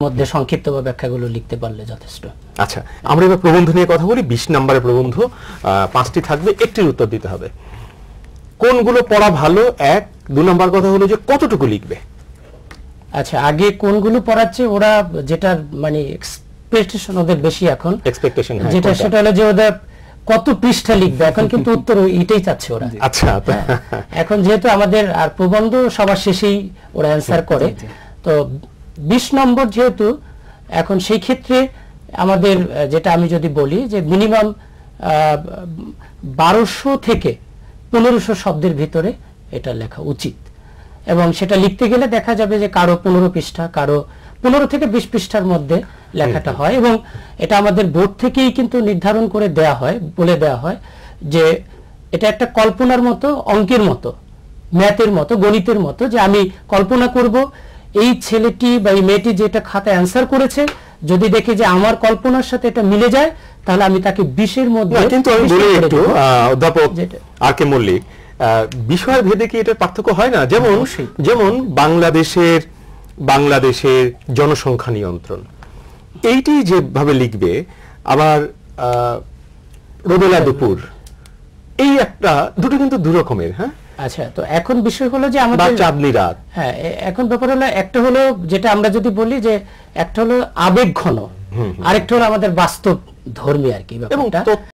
মধ্যে সংক্ষিপ্ত ব্যাখ্যাগুলো লিখতে পারলে যথেষ্ট। আচ্ছা, আমরা এবার প্রবন্ধ নিয়ে কথা বলি। 20 নম্বরের প্রবন্ধ, 5টি থাকবে, একটির উত্তর দিতে হবে। কোনগুলো পড়া ভালো? 1 2 নম্বর কথা হলো যে কতটুকু লিখবে। আচ্ছা, আগে কোনগুলো পড়াচ্ছে ওরা, যেটা মানে এক্সপেকটেশন ওদের বেশি এখন, এক্সপেকটেশন যেটা সেটা হলো যে ওদের কত পৃষ্ঠা লিখবে এখন, কিন্তু উত্তর এটাই চাচ্ছে ওরা। আচ্ছা, এখন যেহেতু আমাদের আর প্রবন্ধ সবার শেষেই ওরা অ্যানসার করে, তো 20 নম্বর যেহেতু এখন, সেই ক্ষেত্রে আমাদের যেটা আমি যদি বলি যে মিনিমাম 1200 থেকে 1500 শব্দের ভিতরে এটা লেখা উচিত, এবং সেটা লিখতে গেলে দেখা যাবে যে কারো 15 পৃষ্ঠা, কারো 15 থেকে 20 পৃষ্ঠার মধ্যে লেখাটা হয়। এবং এটা আমাদের বোর্ড থেকেই কিন্তু নির্ধারণ করে দেয়া হয়, বলে দেয়া হয় যে এটা একটা কল্পনার মতো, অঙ্কের মতো, ম্যাথের মতো, গণিতের মতো, যে আমি কল্পনা করব এই ছেলেটি বা এই মেয়েটি যেটা খাতায় অ্যান্সার করেছে, যদি দেখে যে আমার কল্পনার সাথে এটা মিলে যায়, তাহলে আমি তাকে 20-এর মধ্যে। কিন্তু আমি বলি একটু, অধ্যাপক আর কে মল্লিক, বিষয় ভেদে কি এটা পার্থক্য হয় না? যেমন বাংলাদেশের জনসংখ্যা নিয়ন্ত্রণ, এইটি যেভাবে লিখবে, আবার রোদেলা দুপুর, এই একটা দুটো কিন্তু দু রকমের। হ্যাঁ, আচ্ছা, তো এখন বিষয় হলো যে আমাদের চাঁদনি রাত, হ্যাঁ, এখন ব্যাপার হলো, একটা হলো যেটা আমরা যদি বলি যে একটা হলো আবেগ ঘন, আরেকটা হলো আমাদের বাস্তব ধর্মী আর কি ব্যাপারটা।